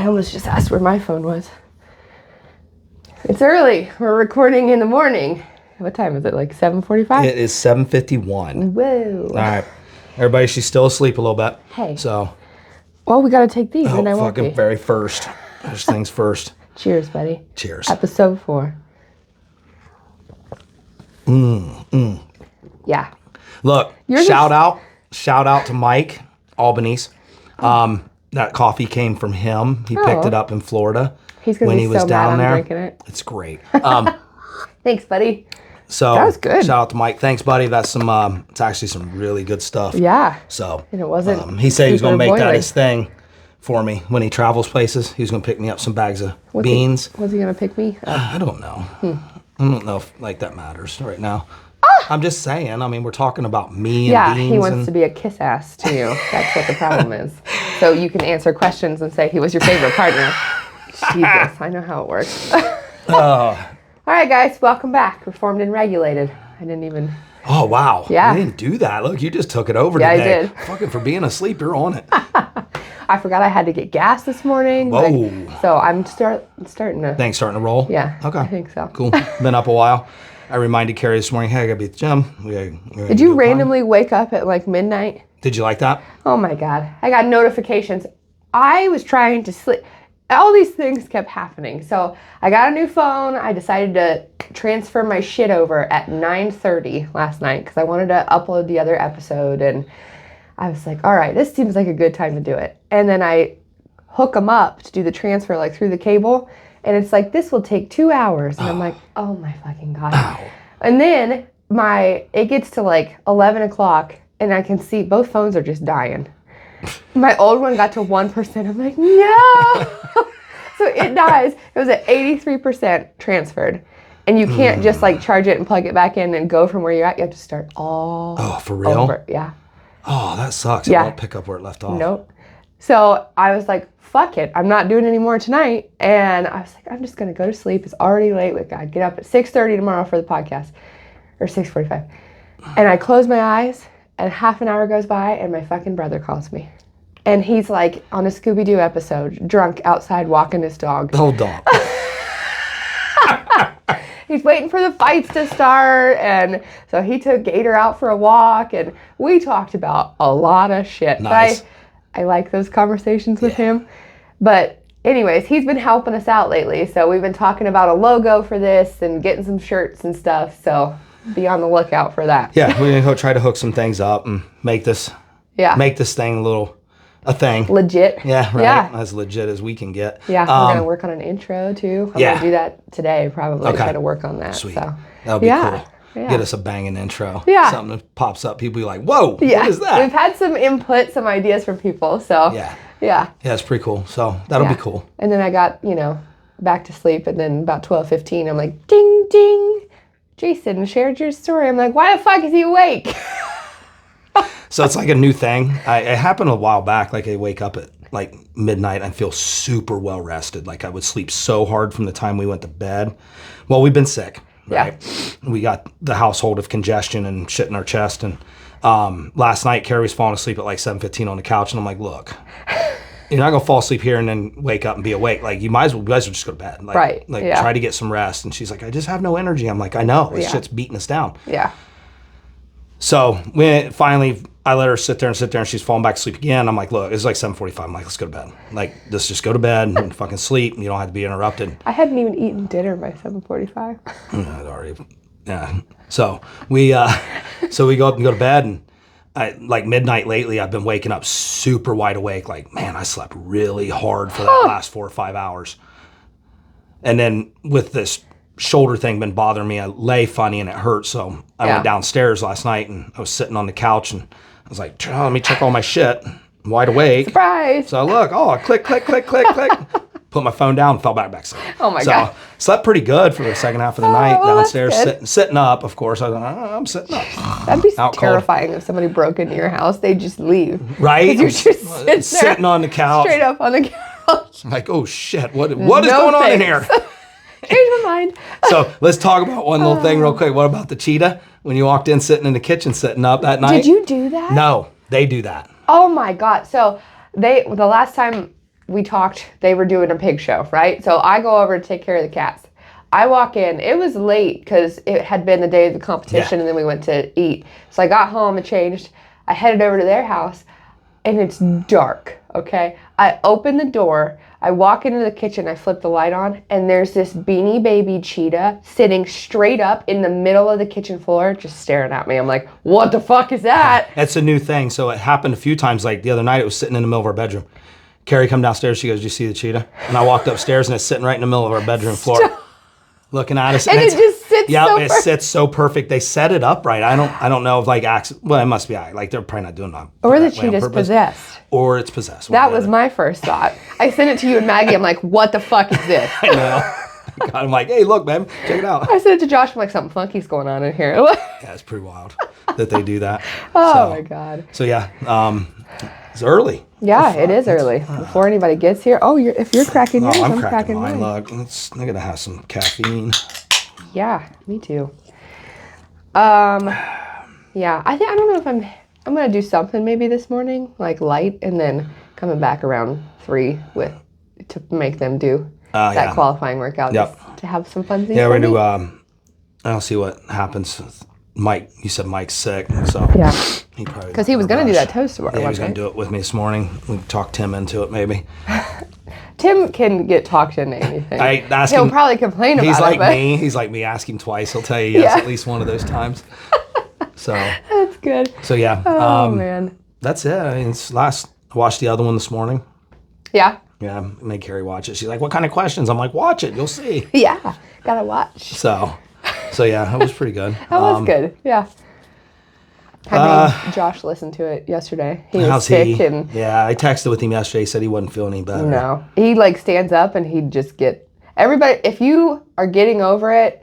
I almost just asked where my phone was. It's early. We're recording in the morning. What time is it? Like 7:45? It is 7:51. Whoa. All right. Everybody, she's still asleep a little bit. Hey. So. Well, we got to take these and I won't fucking be. very first. First things first. Cheers, buddy. Cheers. Episode 4. Yeah. Look, shout out to Mike Albanese. That coffee came from him. He picked it up in Florida. He's gonna when be he was so down mad there. I'm drinking it. It's great. Thanks, buddy. So that was good. Shout out to Mike. Thanks, buddy. That's some. It's actually some really good stuff. Yeah. So and it wasn't. He said he was gonna make that boiling. his thing for me when he travels places. He was gonna pick me up some bags of beans. Was he gonna pick me? I don't know. I don't know if that matters right now. I'm just saying. I mean, we're talking about me and beans. Yeah, he wants to be a kiss ass to you. That's what the problem is. So you can answer questions and say he was your favorite partner. Jesus, I know how it works. All right, guys, welcome back. Reformed and regulated. I didn't even. Oh, wow. Yeah. I didn't do that. Look, you just took it over today. I did. Fucking for being asleep, you're on it. I forgot I had to get gas this morning. Whoa. So I'm starting to. Things starting to roll? Yeah. Okay. I think so. Cool. Been up a while. I reminded Carrie this morning, hey, I gotta be at the gym. Did you randomly wake up at like midnight? Did you like that? Oh my God. I got notifications. I was trying to sleep. All these things kept happening. So I got a new phone. I decided to transfer my shit over at 9:30 last night because I wanted to upload the other episode. And I was like, all right, this seems like a good time to do it. And then I hook them up to do the transfer like through the cable. And it's like, this will take 2 hours. And I'm like, oh my fucking God. Ow. And then it gets to like 11 o'clock and I can see both phones are just dying. My old one got to 1%. I'm like, no. So it dies. It was at 83% transferred. And you can't just like charge it and plug it back in and go from where you're at. You have to start all for real? over. Yeah. Oh, that sucks. Yeah. It won't pick up where it left off. Nope. So I was like, fuck it. I'm not doing it anymore tonight. And I was like, I'm just going to go to sleep. It's already late. We got to get up at 6:30 tomorrow for the podcast. Or 6:45. And I close my eyes and half an hour goes by and my fucking brother calls me. And he's like on a Scooby-Doo episode, drunk outside walking his dog. Hold on. He's waiting for the fights to start. And so he took Gator out for a walk. And we talked about a lot of shit. Nice. But I like those conversations with him. But anyways, he's been helping us out lately. So we've been talking about a logo for this and getting some shirts and stuff. So be on the lookout for that. Yeah, we're going to try to hook some things up and make this thing a thing. Legit. Yeah, right. Yeah. As legit as we can get. Yeah, we're going to work on an intro too. I'm going to do that today probably. Okay. Try to work on that. Sweet. So. That'll be cool. Yeah. Get us a banging intro. Yeah. Something that pops up. People be like, whoa, what is that? We've had some input, some ideas from people. So Yeah, it's pretty cool. So that'll be cool. And then I got, back to sleep. And then about 12:15, I'm like, ding, ding. Jason shared your story. I'm like, why the fuck is he awake? So it's like a new thing. It happened a while back. Like I wake up at like midnight and feel super well rested. Like I would sleep so hard from the time we went to bed. Well, we've been sick. Right? Yeah. We got the household of congestion and shit in our chest. And last night, Carrie was falling asleep at like 7:15 on the couch. And I'm like, look, you're not going to fall asleep here and then wake up and be awake. Like, you guys will just go to bed. Like, try to get some rest. And she's like, I just have no energy. I'm like, I know. This shit's beating us down. Yeah. So finally, I let her sit there and she's falling back asleep again. I'm like, look, it's like 7:45. I'm like, let's go to bed. Like, let's just go to bed and fucking sleep. And you don't have to be interrupted. I hadn't even eaten dinner by 7:45. I'd already, yeah. So we go up and go to bed. And like midnight lately, I've been waking up super wide awake. Like, man, I slept really hard for that last 4 or 5 hours. And then with this shoulder thing been bothering me, I lay funny and it hurt. So I went downstairs last night and I was sitting on the couch and I was like, let me check all my shit. I'm wide awake. Surprise. So I look, click, click, click, click, click. Put my phone down and fell back asleep. Oh my God. So slept pretty good for the second half of the night downstairs, sitting up, of course. I was like, I'm sitting up. That'd be terrifying if somebody broke into your house. They'd just leave. Right? You're just sitting on the couch. Straight up on the couch. Like, oh shit, what is going on in here? Change my mind. So let's talk about one little thing real quick. What about the cheetah? When you walked in sitting in the kitchen sitting up that night? Did you do that? No, they do that. Oh my God. So the last time we talked, they were doing a pig show, right? So I go over to take care of the cats. I walk in, it was late because it had been the day of the competition and then we went to eat. So I got home and changed. I headed over to their house and it's dark, okay? I open the door, I walk into the kitchen, I flip the light on, and there's this beanie baby cheetah sitting straight up in the middle of the kitchen floor just staring at me. I'm like, what the fuck is that? That's a new thing. So it happened a few times. Like the other night, it was sitting in the middle of our bedroom. Carrie come downstairs, she goes, "Do you see the cheetah?" And I walked upstairs and it's sitting right in the middle of our bedroom floor. Looking at us, and it just sits. Yeah, it sits so perfect. They set it up right. I don't know if like well, it must be like they're probably not doing that. Or the cheetah's possessed. Or it's possessed. That was my first thought. I sent it to you and Maggie. I'm like, what the fuck is this? I know. I'm like, hey, look, man, check it out. I sent it to Josh. I'm like, something funky's going on in here. Yeah, it's pretty wild that they do that. Oh my god. So yeah, it's early. Yeah, it is early. Before anybody gets here. Oh, if you're cracking yours, I'm cracking mine. Look, I'm gonna have some caffeine. Yeah, me too. Yeah, I don't know if I'm gonna do something maybe this morning, like light, and then coming back around 3 to make them do that qualifying workout just to have some fun. Yeah, we're gonna do. I'll see what happens. Mike, you said Mike's sick, so yeah, he probably because he was gonna do that toast tomorrow. Yeah, he was gonna do it with me this morning. We talked Tim into it, maybe. Tim can get talked into anything. He'll probably complain about it. He's like me. He's like me. Ask him twice. He'll tell you yes at least one of those times. So that's good. So yeah. Oh man. That's it. I mean, I watched the other one this morning. Yeah. Yeah, I made Carrie watch it. She's like, "What kind of questions?" I'm like, "Watch it. You'll see." Yeah, gotta watch. So yeah, it was pretty good. That was good. Yeah. I made Josh listen to it yesterday. He was sick and yeah, I texted with him yesterday. He said he wasn't feeling any better. No, he like stands up and he'd just get everybody. If you are getting over it,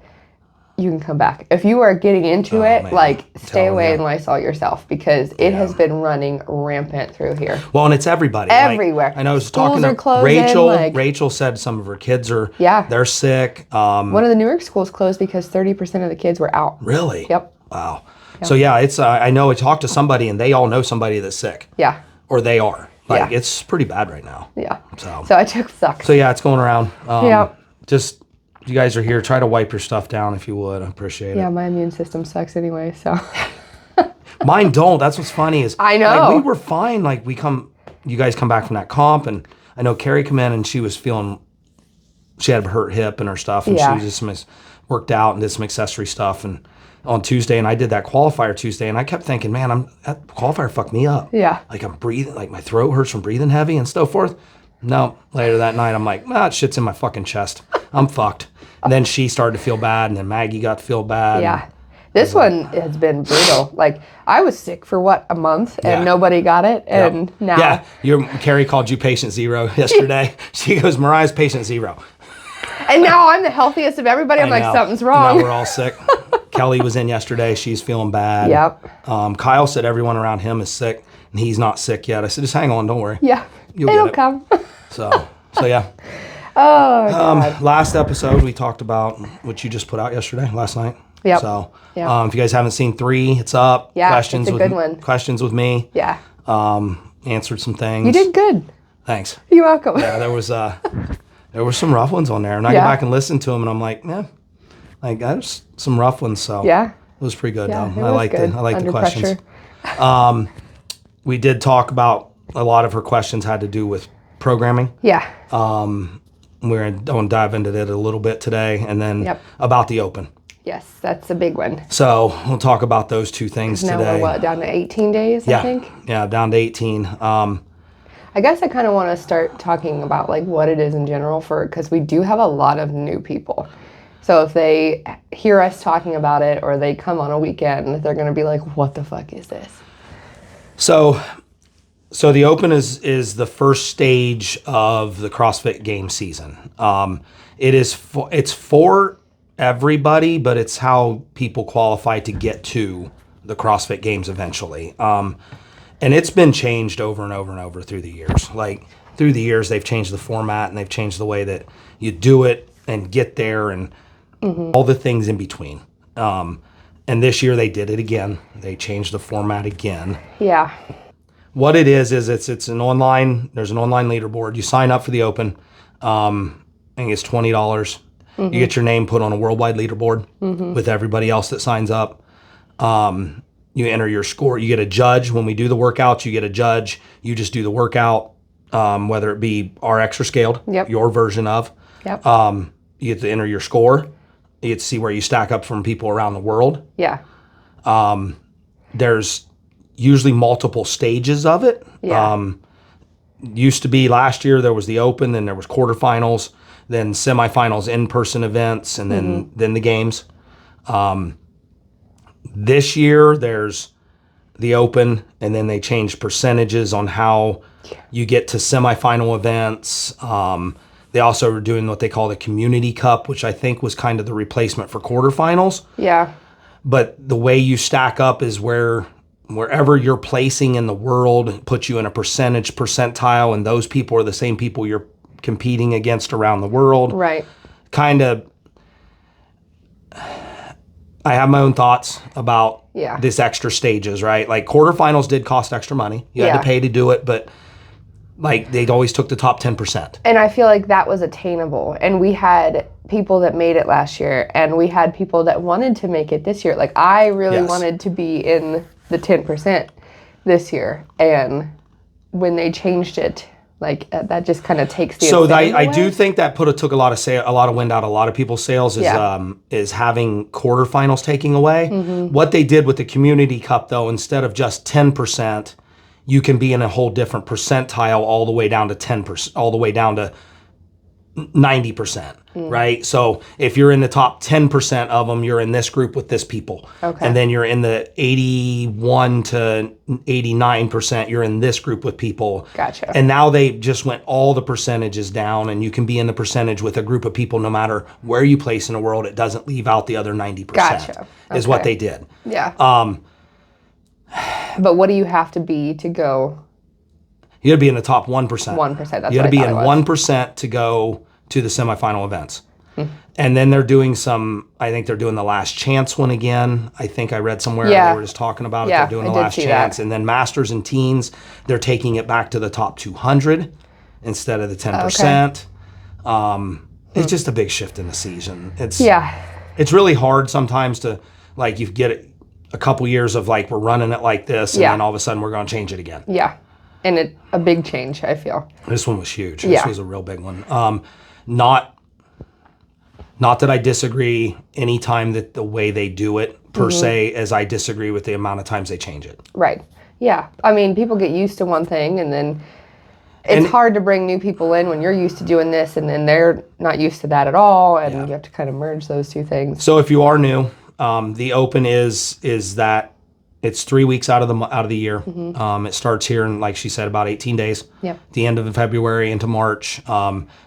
you can come back. If you are getting into it, man, like stay away and Lysol yourself because it has been running rampant through here. Well, and it's everybody. Everywhere. Like, I know I was Schools talking to Rachel. Rachel said some of her kids are they're sick. One of the Newark schools closed because 30% of the kids were out. Really? Yep. Wow. Yep. So yeah, it's I know I talked to somebody and they all know somebody that's sick. Yeah. Or they are. Like it's pretty bad right now. Yeah. So I took sucks. So yeah, it's going around. Yeah. Just you guys are here. Try to wipe your stuff down if you would. I appreciate it. Yeah, my immune system sucks anyway, so. Mine don't. That's what's funny is I know. Like, we were fine. Like you guys come back from that comp, and I know Carrie come in and she was feeling, she had a hurt hip and her stuff, and she was just worked out and did some accessory stuff, and on Tuesday, and I did that qualifier Tuesday, and I kept thinking, man, that qualifier fucked me up. Yeah. Like I'm breathing, like my throat hurts from breathing heavy and so forth. No, later that night, I'm like, that shit's in my fucking chest. I'm fucked. And then she started to feel bad, and then Maggie got to feel bad. Yeah. This one has been brutal. Like, I was sick for, a month, and nobody got it, and now... Yeah, Carrie called you patient zero yesterday. She goes, Mariah's patient zero. And now I'm the healthiest of everybody. I'm like, something's wrong. Now we're all sick. Kelly was in yesterday. She's feeling bad. Yep. Kyle said everyone around him is sick, and he's not sick yet. I said, just hang on, don't worry. Yeah, it'll come. So yeah. Oh, God. Last episode, we talked about what you just put out yesterday, last night. Yep. So if you guys haven't seen 3, it's up. Yeah, questions it's a good one. Questions with me. Yeah. Answered some things. You did good. Thanks. You're welcome. Yeah, there were some rough ones on there, and I go back and listen to them, and I'm like, there's some rough ones. So yeah, it was pretty good. Yeah, though. I like the questions. We did talk about a lot of her questions had to do with programming. Yeah. We're going to dive into that a little bit today, and then about the Open. Yes, that's a big one. So we'll talk about those two things today. Now we're down to 18 days, I think? Yeah, down to 18. I guess I kind of want to start talking about what it is in general because we do have a lot of new people. So if they hear us talking about it or they come on a weekend, they're going to be like, what the fuck is this? So the Open is the first stage of the CrossFit game season. It's for everybody, but it's how people qualify to get to the CrossFit games eventually. And it's been changed over and over and over through the years. Like through the years, they've changed the format and they've changed the way that you do it and get there and all the things in between. And this year they did it again. They changed the format again. Yeah. What it is it's an online. There's an online leaderboard. You sign up for the Open. I think it's $20. You get your name put on a worldwide leaderboard with everybody else that signs up. You enter your score. You get a judge when we do the workouts. You get a judge. You just do the workout, whether it be RX or scaled, your version of. Yep. You get to enter your score. You get to see where you stack up from people around the world. Yeah. There's usually multiple stages of it. Yeah. Used to be last year there was the Open, then there was quarterfinals, then semifinals, in-person events, and then the games. This year there's the Open, and then they changed percentages on how you get to semifinal events. They also are doing what they call the Community Cup, which I think was kind of the replacement for quarterfinals. Yeah. But the way you stack up is wherever you're placing in the world puts you in a percentile, and those people are the same people you're competing against around the world. Right. Kind of, I have my own thoughts about this extra stages, right? Like quarterfinals did cost extra money. You had to pay to do it, but like they always took the top 10%. And I feel like that was attainable. And we had people that made it last year, and we had people that wanted to make it this year. Like I really wanted to be in the 10% this year. And when they changed it, like that just kind of takes the I do think that took a lot of wind out of a lot of people's sails is having quarterfinals taking away. What they did with the Community Cup though, instead of just 10%, you can be in a whole different percentile all the way down to 10%, all the way down to 90%, right? So if you're in the top 10% of them, you're in this group with this people. Okay. And then you're in the 81 to 89%, you're in this group with people. Gotcha. And now they just went all the percentages down, and you can be in the percentage with a group of people no matter where you place in the world. It doesn't leave out the other 90%. Gotcha. Is what they did. Yeah. But what do you have to be to go? You got to be in the top 1%. 1%. That's you got to be in it was. 1% to go to the semifinal events. And then they're doing I think they're doing the last chance one again. I think I read somewhere they were just talking about it. They're doing the last chance. And then masters and teens, they're taking it back to the top 200 instead of the 10%. It's just a big shift in the season. It's really hard sometimes to, like, you get it a couple years of like, we're running it like this, and then all of a sudden we're going to change it again. Yeah. And a big change, I feel. This one was huge. This was a real big one. Not that I disagree anytime that the way they do it per se, as I disagree with the amount of times they change it. Right. Yeah. I mean, people get used to one thing, and then it's hard to bring new people in when you're used to doing this, and then they're not used to that at all, and you have to kind of merge those two things. So if you are new, the Open is that it's 3 weeks out of the year. It starts here in, like she said, about 18 days. Yep. The end of February into March.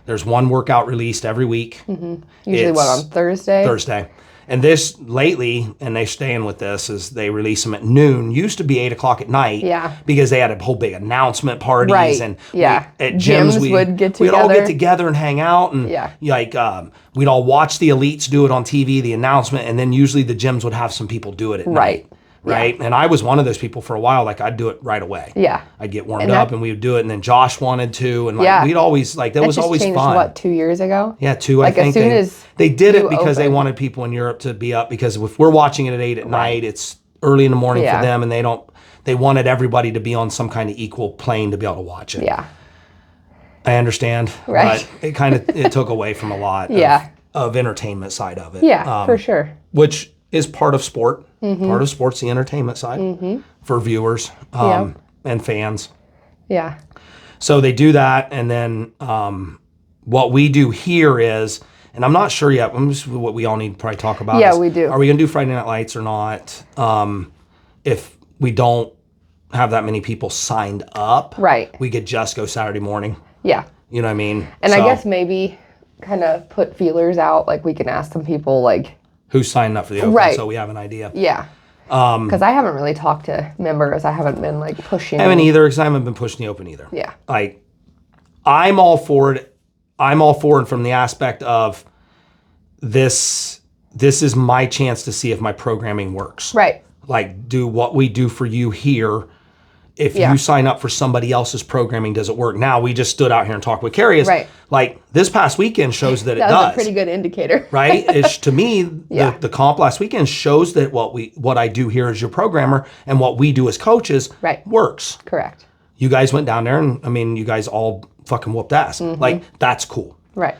There's one workout released every week. Usually on Thursday? Thursday. And this lately, and they're staying with this, is they release them at noon. Used to be 8 o'clock at night. Yeah. Because they had a whole big announcement parties. Right. And at gyms would get together. We'd all get together and hang out. And we'd all watch the elites do it on TV, the announcement, and then usually the gyms would have some people do it at night. Right. And I was one of those people for a while. Like, I'd do it right away. Yeah. I'd get warmed up and we would do it. And then Josh wanted to. And we'd always, that was always changed, fun. What, 2 years ago? Yeah, 2, I think. As soon as they did it because they wanted people in Europe to be up. Because if we're watching it at 8 at night, it's early in the morning for them. And they wanted everybody to be on some kind of equal plane to be able to watch it. Yeah. I understand. Right. But it took away from a lot of entertainment side of it. Yeah, for sure. Which is part of sport. Part of sport's the entertainment side for viewers and fans. Yeah. So they do that, and then what we do here is, and I'm not sure yet, this is what we all need to probably talk about. Yeah, we do. Are we going to do Friday Night Lights or not? If we don't have that many people signed up, we could just go Saturday morning. Yeah. You know what I mean? And I guess maybe kind of put feelers out, like we can ask some people, like, who's signed up for the Open, so we have an idea. Yeah. Because I haven't really talked to members. I haven't been, like, pushing. I haven't either, because I haven't been pushing the Open either. Yeah. Like, I'm all for it. I'm all for it from the aspect of this is my chance to see if my programming works. Right. Like, do what we do for you here if Yeah. you sign up for somebody else's programming, does it work? Now, we just stood out here and talked with Carrie. Right. Like, this past weekend shows that it That was does. a pretty good indicator. Right? It's, to me, Yeah. the comp last weekend shows that what I do here as your programmer and what we do as coaches Right. works. Correct. You guys went down there, and I mean, you guys all fucking whooped ass. Like, that's cool. Right.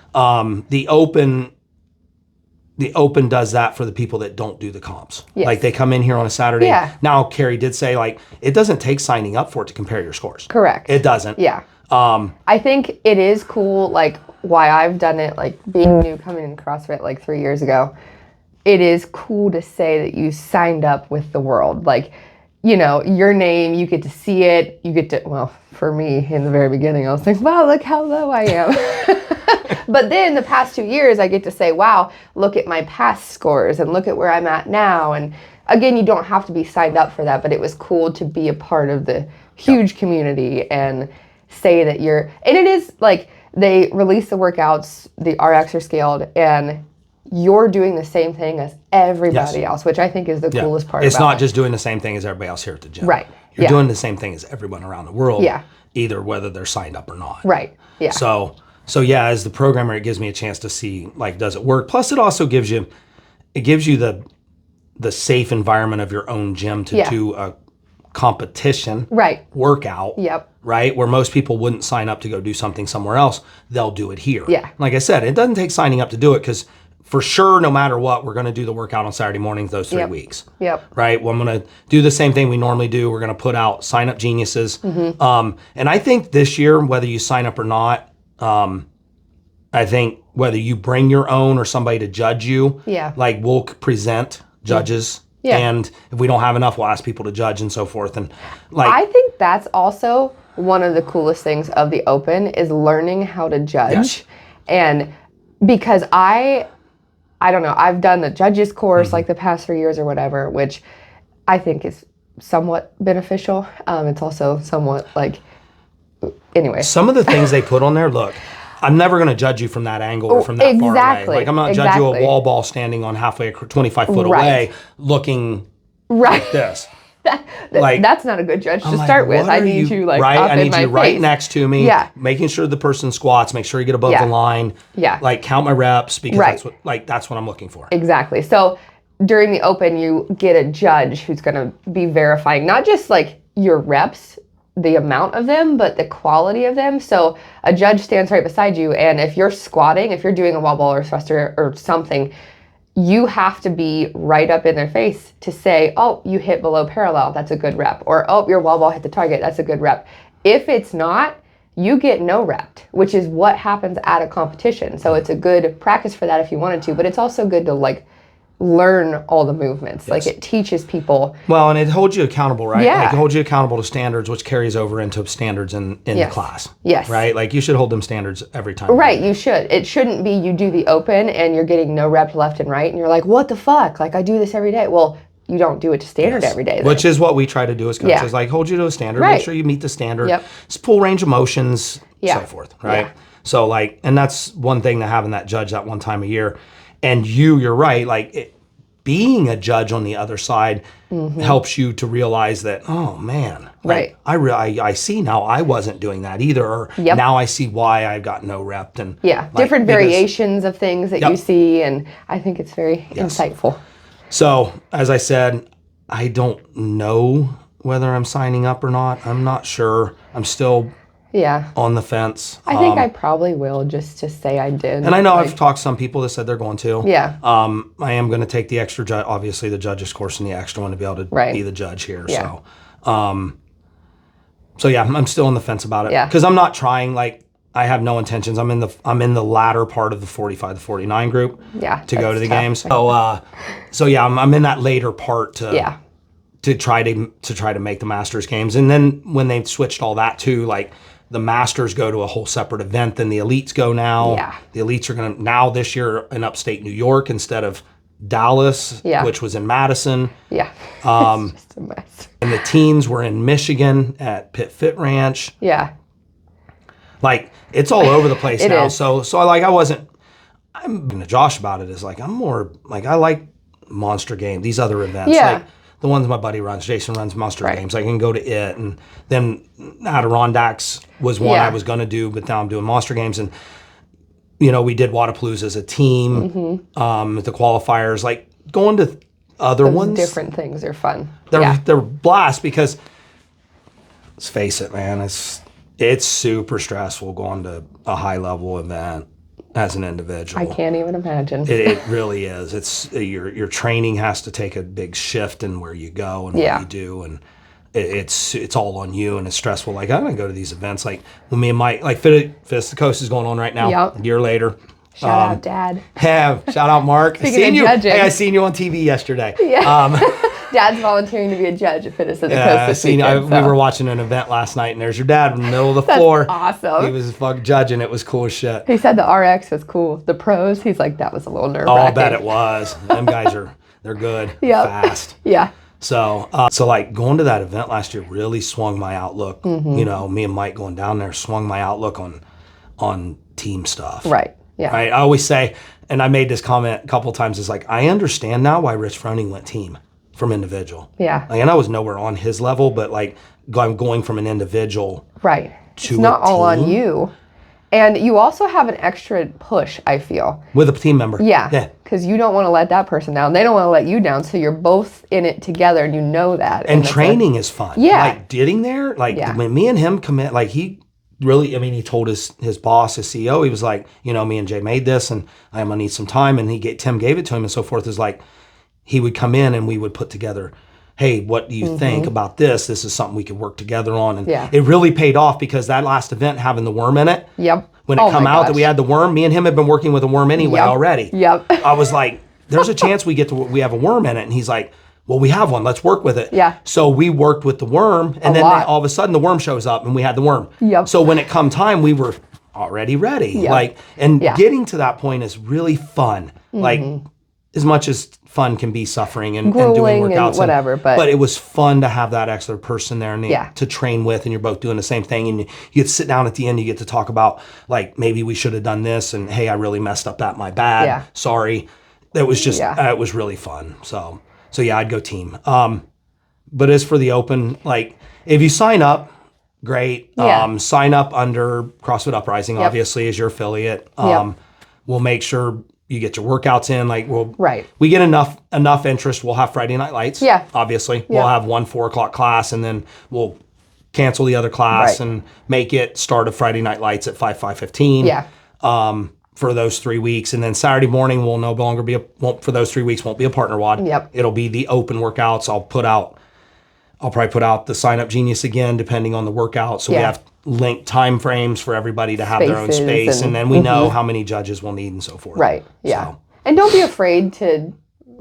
The open does that for the people that don't do the comps. Yes. Like, they come in here on a Saturday. Yeah. Now, Carrie did say, like, it doesn't take signing up for it to compare your scores. Correct. It doesn't. Yeah. I think it is cool, like, why I've done it, like, being new, coming in CrossFit, like, 3 years ago. It is cool to say that you signed up with the world. Like, you know, your name, you get to see it. You get to, well, for me, in the very beginning, I was like, wow, look how low I am. But then the past 2 years, I get to say, wow, look at my past scores and look at where I'm at now. And again, you don't have to be signed up for that, but it was cool to be a part of the huge community and say that you're, and it is like they release the workouts, the RX are scaled, and you're doing the same thing as everybody else, which I think is the coolest part It's about not it. just doing the same thing as everybody else here at the gym. Right. You're doing the same thing as everyone around the world. Yeah. Either whether they're signed up or not. Right. Yeah. So yeah, as the programmer, it gives me a chance to see, like, does it work? Plus, it also gives you the safe environment of your own gym to do a competition workout. Yep. Right? Where most people wouldn't sign up to go do something somewhere else. They'll do it here. Yeah. Like I said, it doesn't take signing up to do it, because for sure, no matter what, we're going to do the workout on Saturday mornings those 3 weeks. Yep. Right? Well, I'm going to do the same thing we normally do. We're going to put out Sign Up Geniuses. And I think this year, whether you sign up or not, I think whether you bring your own or somebody to judge you, like, we'll present judges. Yeah. And if we don't have enough, we'll ask people to judge and so forth. And like, I think that's also one of the coolest things of the Open is learning how to judge. Yes. And because I don't know, I've done the judges course like the past 3 years or whatever, which I think is somewhat beneficial. It's also somewhat like, anyway. some of the things they put on there, look, I'm never going to judge you from that angle or from that far away. Like, I'm not judging you a wall ball standing on halfway 25 foot away looking like this. Like, that's not a good judge to start with. I need you like right. up I in need my you right face. next to me. Yeah. Making sure the person squats. Make sure you get above the line. Yeah. Like, count my reps, because that's what I'm looking for. Exactly. So during the Open, you get a judge who's going to be verifying not just like your reps, the amount of them, but the quality of them. So a judge stands right beside you, and if you're squatting, if you're doing a wall ball or thruster or something, you have to be right up in their face to say, oh, you hit below parallel, that's a good rep. Or, oh, your wall ball hit the target, that's a good rep. If it's not, you get no rep, which is what happens at a competition. So it's a good practice for that if you wanted to, but it's also good to like learn all the movements. Like, it teaches people. Well, and it holds you accountable, right? Yeah. Like, it holds you accountable to standards, which carries over into standards in the class. Yes. Right? Like, you should hold them standards every time. Right, you should. It shouldn't be you do the Open and you're getting no rep left and right, and you're like, what the fuck? Like, I do this every day. Well, you don't do it to standard every day. Then. Which is what we try to do as coaches. Like, hold you to a standard. Make sure you meet the standard. It's full range of motions, so forth, right? So, like, and that's one thing to having that judge that one time a year. And you're right, like, being a judge on the other side helps you to realize that, oh man, like, I see now I wasn't doing that either, or now I see why I got no rep. And like, different variations of things that you see, and I think it's very insightful. So, as I said, I don't know whether I'm signing up or not. I'm not sure. I'm still on the fence. I think I probably will, just to say I did. And I know I've talked to some people that said they're going to. Yeah. I am going to take the extra obviously the judges course and the extra one to be able to be the judge here. Yeah. So yeah, I'm still on the fence about it. Yeah. Because I'm not trying, like, I have no intentions. I'm in the latter part of the 45 to 49 group. Yeah. To go to the games. So yeah, I'm in that later part to try to make the Masters games. And then when they switched all that to, like, the Masters go to a whole separate event than the Elites go now. Yeah. The Elites are going to now this year in upstate New York instead of Dallas, which was in Madison. Yeah. It's just a mess. And the teens were in Michigan at Pitt Fit Ranch. Yeah. Like, it's all over the place It now. is. So I'm talking to Josh about it, is like, I'm more like, I like Monster Game, these other events. Yeah. the ones my buddy runs. Jason runs Monster Right. Games. I can go to it. And then Adirondacks was one Yeah. I was going to do, but now I'm doing Monster Games. And, you know, we did Wadapalooza as a team, the qualifiers, like going to other ones. Different things are fun. They're blast because, let's face it, man, it's super stressful going to a high level event as an individual. I can't even imagine. It really is. It's your training has to take a big shift in where you go and what you do, and it's all on you, and it's stressful. Like, I'm gonna go to these events. Like when me and Mike, like Fist the Coast is going on right now. Yep. A year later. Shout out, Dad. Shout out, Mark. Speaking of you. judging. Hey, I seen you on TV yesterday. Yeah. Dad's volunteering to be a judge at Fitness of the Coast this weekend. We were watching an event last night, and there's your dad in the middle of the floor. Awesome. He was judging. It was cool as shit. He said the RX was cool. The pros, he's like, that was a little nerve-wracking. Oh, I bet it was. Them guys they're good. Yep. Fast. Yeah. So like going to that event last year really swung my outlook. You know, me and Mike going down there swung my outlook on team stuff. Right. Yeah. Right. I always say, and I made this comment a couple of times, is like, I understand now why Rich Froning went team from individual. Yeah. Like, and I was nowhere on his level, but like I'm going from an individual Right. to It's not all on team. you. And you also have an extra push, I feel. With a team member. Yeah. Because you don't want to let that person down. They don't want to let you down. So you're both in it together and you know that. And training is fun. Yeah. Like getting there, like when me and him commit, like he really, I mean, he told his boss, his CEO, he was like, you know, me and Jay made this and I'm going to need some time. And Tim gave it to him and so forth. Is like, he would come in and we would put together, hey, what do you think about this? This is something we could work together on. And it really paid off because that last event having the worm in it. Yep. When it come out that we had the worm, me and him had been working with a worm anyway already. Yep. I was like, there's a chance we have a worm in it. And he's like, well, we have one. Let's work with it. Yeah. So we worked with the worm, and then all of a sudden the worm shows up, and we had the worm. Yep. So when it come time, we were already ready. Yep. Like, and getting to that point is really fun. Like, as much as fun can be suffering and doing workouts and whatever, but it was fun to have that extra person there and to train with, and you're both doing the same thing, and you get to sit down at the end, you get to talk about like, maybe we should have done this, and hey, I really messed up that, my bad, sorry. It was just it was really fun. So yeah, I'd go team. But as for the open, like if you sign up, great. Sign up under CrossFit Uprising, obviously, as your affiliate. We'll make sure you get your workouts in. Like we get enough interest. We'll have Friday Night Lights. Yeah. Obviously. We'll have one 4:00 class, and then we'll cancel the other class and make it start a Friday Night Lights at 5:15. Yeah. For those 3 weeks. And then Saturday morning will no longer be for those 3 weeks won't be a partner WOD. Yep. It'll be the open workouts. I'll probably put out the Sign Up Genius again, depending on the workout. So we have linked time frames for everybody to have their own space. And then we know how many judges we'll need and so forth. Right. Yeah. So. And don't be afraid to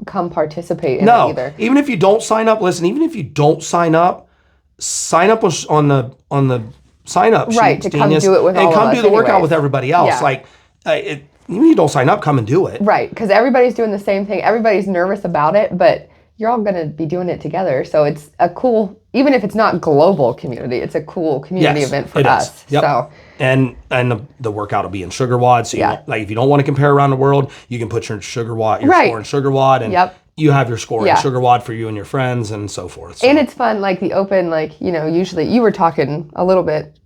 come participate in it either. Even if you don't sign up, listen, even if you don't sign up on the sign up sheet. Right, to come do it with all of us. And come do the workout anyways. with everybody else. Yeah. Like, even if you don't sign up, come and do it. Right, because everybody's doing the same thing. Everybody's nervous about it, but you're all going to be doing it together. So it's a cool, even if it's not global community, it's a cool community event for us. Yep. So and the workout will be in sugar WOD. So like if you don't want to compare around the world, you can put your sugar WOD, your score in sugar WOD, and you have your score in sugar WOD for you and your friends and so forth. So. And it's fun, like the open, like, you know, usually you were talking a little bit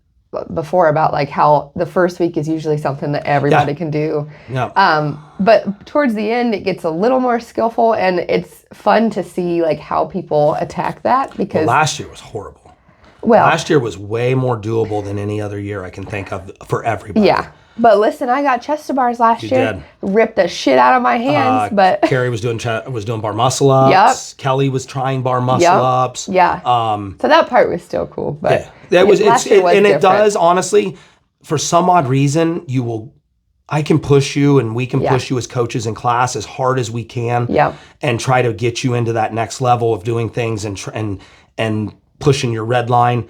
before about like how the first week is usually something that everybody can do. Yeah. But towards the end, it gets a little more skillful, and it's fun to see like how people attack that because last year was horrible. Well, last year was way more doable than any other year I can think of for everybody. Yeah. But listen, I got chest to bars last year. Did. Ripped the shit out of my hands, but Carrie was doing bar muscle ups. Yep. Kelly was trying bar muscle ups. Yeah. So that part was still cool, but it does honestly, for some odd reason, I can push you and we can push you as coaches in class as hard as we can. Yeah. And try to get you into that next level of doing things and pushing your red line.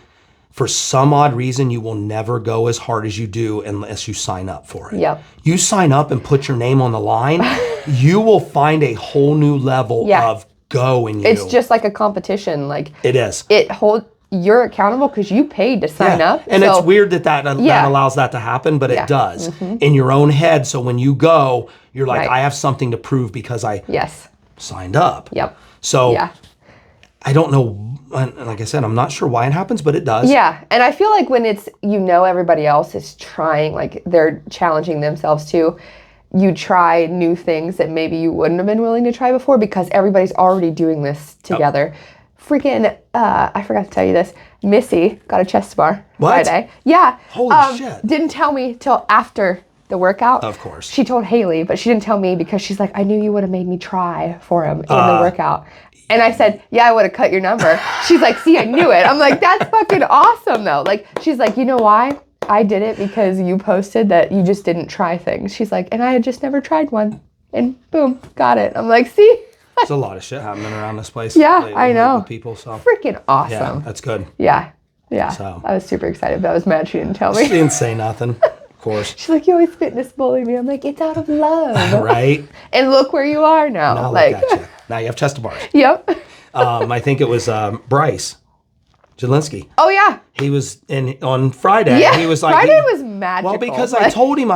For some odd reason, you will never go as hard as you do unless you sign up for it. Yep. You sign up and put your name on the line, you will find a whole new level of go in you. It's just like a competition. Like it is. You're accountable because you paid to sign up. And it's weird that allows that to happen, but it does in your own head. So when you go, you're like, I have something to prove because I signed up. Yep. So I don't know. Like I said, I'm not sure why it happens, but it does. Yeah. And I feel like when it's, everybody else is trying, like they're challenging themselves too, you try new things that maybe you wouldn't have been willing to try before because everybody's already doing this together. Freaking, I forgot to tell you this. Missy got a chest bar Friday. Yeah. Holy shit. Didn't tell me till after the workout. Of course. She told Haley, but she didn't tell me because she's like, I knew you would have made me try for him in the workout. And I said, yeah, I would have cut your number. She's like, see, I knew it. I'm like, that's fucking awesome though. Like, she's like, you know why? I did it because you posted that you just didn't try things. She's like, and I had just never tried one. And boom, got it. I'm like, see? There's a lot of shit happening around this place. Yeah, lately, I know. with people, so. Freaking awesome. Yeah, that's good. Yeah. So. I was super excited, but I was mad she didn't tell me. She didn't say nothing, of course. She's like, you always fitness bully me. I'm like, it's out of love. Right? And look where you are now. Now like, look at you. Now you have chest bars. Yep. I think it was Bryce Jelinski. Oh, yeah. He was on Friday. Yeah. He was like, Friday was magical. Well, because I told him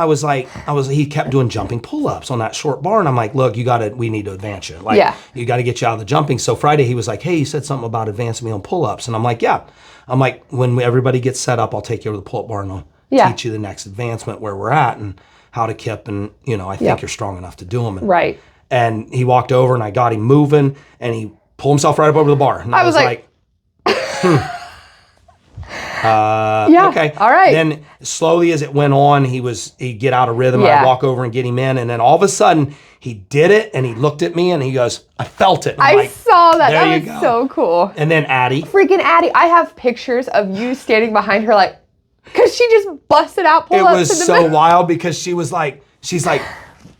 he kept doing jumping pull-ups on that short bar, and I'm like, look, we need to advance you. Like, you got to get you out of the jumping. So Friday he was like, hey, you said something about advancing me on pull-ups, and I'm like, yeah. I'm like, when everybody gets set up, I'll take you over to the pull-up bar and I'll teach you the next advancement where we're at and how to kip, and I think you're strong enough to do them. Right. And he walked over and I got him moving, and he pulled himself right up over the bar, and I was like okay. All right. Then slowly as it went on, he'd get out of rhythm. Yeah. I'd walk over and get him in. And then all of a sudden he did it and he looked at me and he goes, I felt it. I saw that. There That you was go. so cool. And then Addie. Freaking Addie. I have pictures of you standing behind her like, because she just busted out pull-ups. It was so wild because she's like,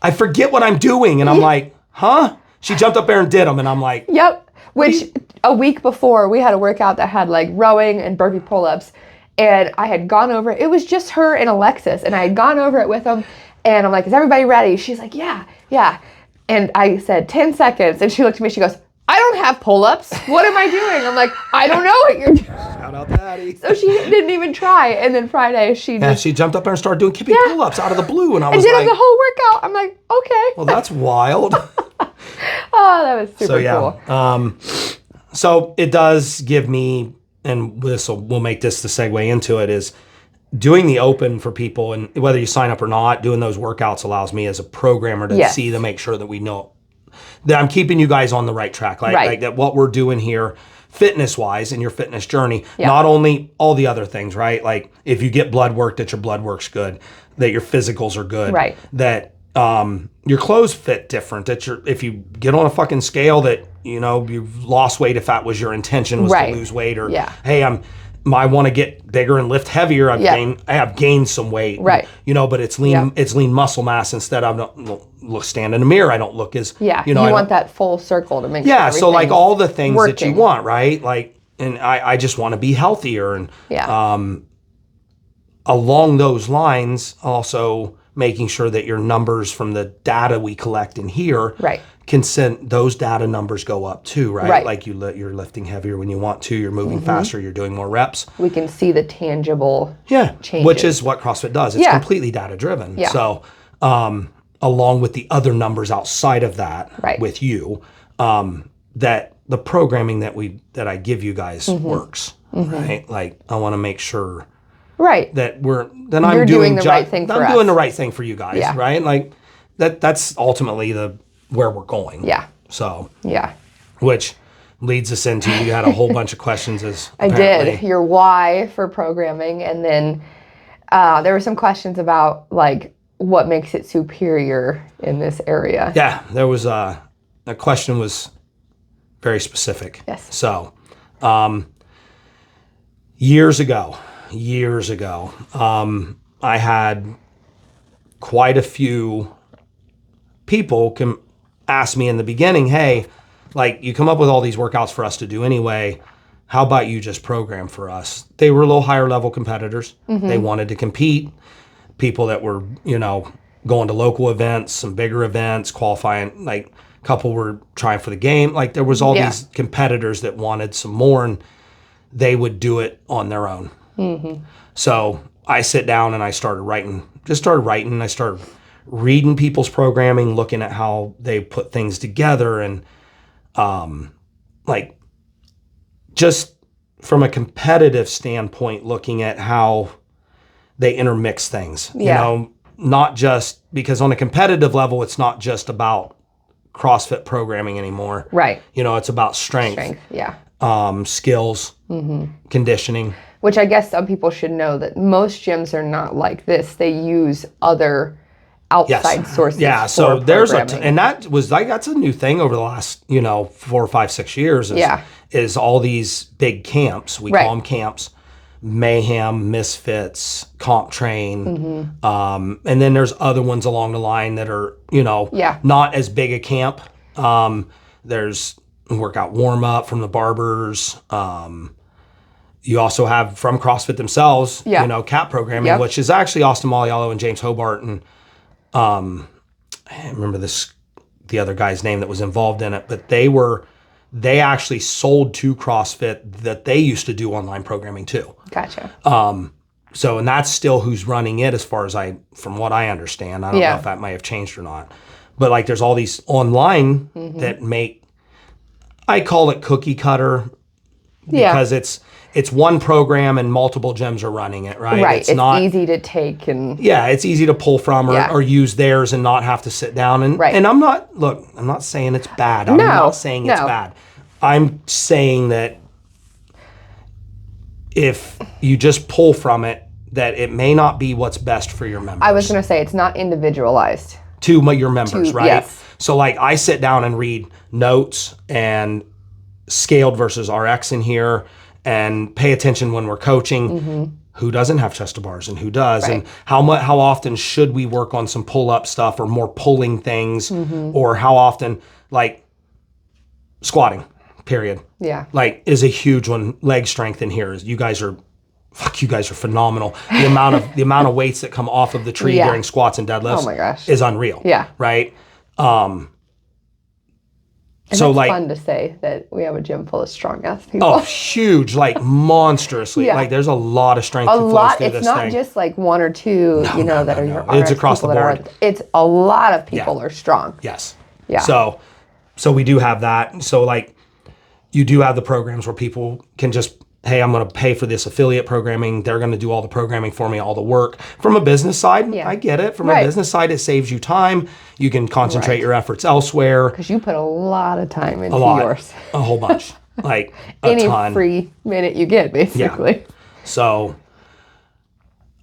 I forget what I'm doing. And I'm like, huh? She jumped up there and did them. And I'm like, yep. Which a week before we had a workout that had like rowing and burpee pull-ups, and I had gone over it. It was just her and Alexis, and I had gone over it with them, and I'm like, is everybody ready? She's like, yeah. And I said 10 seconds, and she looked at me, she goes, I don't have pull-ups. What am I doing? I'm like, I don't know what you're doing. Shout out to Addie. So she didn't even try, and then Friday she jumped up there and started doing kipping pull-ups out of the blue, and I was did like, the whole workout. I'm like, okay. well, that's wild. Oh, that was super cool. So it does give me, and we'll make this the segue into it, is doing the open for people, and whether you sign up or not, doing those workouts allows me as a programmer to see to make sure that we know that I'm keeping you guys on the right track. Like that what we're doing here fitness-wise in your fitness journey, not only all the other things, right? Like if you get blood work, that your blood work's good, that your physicals are good, that your clothes fit different, that if you get on a fucking scale that, you've lost weight if that was your intention was to lose weight, or hey, I want to get bigger and lift heavier. I have gained some weight, right? But it's lean, it's lean muscle mass instead. I don't stand in the mirror. I don't look as you want that full circle to make sure so like all the things working. that you want, right? Like, and I just want to be healthier, and along those lines, also making sure that your numbers from the data we collect in here can send those data numbers go up too, right? Like you're lifting heavier when you want to, you're moving faster, you're doing more reps. We can see the tangible changes. Which is what CrossFit does. It's completely data driven. So along with the other numbers outside of that with you, that the programming that I give you guys works, right? Like I want to make sure that I'm doing the right thing for us. I'm doing the right thing for you guys, right? Like that's ultimately where we're going. So which leads us into, you had a whole bunch of questions I did. Your why for programming, and then there were some questions about like what makes it superior in this area. Yeah, there was a question was very specific. Yes. So years ago, I had quite a few people ask me in the beginning, hey, like you come up with all these workouts for us to do anyway, how about you just program for us? They were a little higher level competitors. They wanted to compete. People that were, going to local events, some bigger events, qualifying, like a couple were trying for the game. Like there was all these competitors that wanted some more, and they would do it on their own. So I sit down and I started writing. I started reading people's programming, looking at how they put things together, and like just from a competitive standpoint, looking at how they intermix things, you know, not just because on a competitive level, it's not just about CrossFit programming anymore. Right. You know, it's about strength. Skills, conditioning. Which I guess some people should know that most gyms are not like this. They use other outside sources. Yeah. So there's programming. that's a new thing over the last, 4, 5, 6 years. Is all these big camps. We call them camps. Mayhem, Misfits, Comp Train. And then there's other ones along the line that are, not as big a camp. There's workout warm up from the barbers. You also have from CrossFit themselves, CAP programming, which is actually Austin Malialo and James Hobart. And I can't remember the other guy's name that was involved in it, but they actually sold to CrossFit that they used to do online programming too. Gotcha. So, and that's still who's running it as far as from what I understand. I don't know if that might have changed or not. But like there's all these online that I call it cookie cutter because it's one program and multiple gyms are running it, right? Right. It's not easy to take and it's easy to pull from or use theirs and not have to sit down. And and I'm not saying it's bad. I'm not saying it's bad. I'm saying that if you just pull from it, that it may not be what's best for your members. I was going to say it's not individualized. To your members, right? Yes. So like I sit down and read notes and scaled versus RX in here and pay attention when we're coaching. Who doesn't have chest to bars and who does, and how often should we work on some pull-up stuff or more pulling things, or how often, like squatting, period. Yeah. Like is a huge one. Leg strength in here is you guys are phenomenal. The amount of weights that come off of the tree during squats and deadlifts oh my gosh. is unreal. Yeah. Right? And so it's like fun to say that we have a gym full of strong ass people. Oh, huge, like monstrously. Like there's a lot of strength that flows through this thing. It's not just like one or two, that are your RX it's across the board. It's a lot of people are strong. Yes. Yeah. So we do have that. So like you do have the programs where people can just, hey, I'm going to pay for this affiliate programming. They're going to do all the programming for me, all the work. From a business side, I get it. From a business side, it saves you time. You can concentrate your efforts elsewhere. Because you put a lot of time into yours. A whole bunch. Like a Any ton. free minute you get, basically. Yeah. So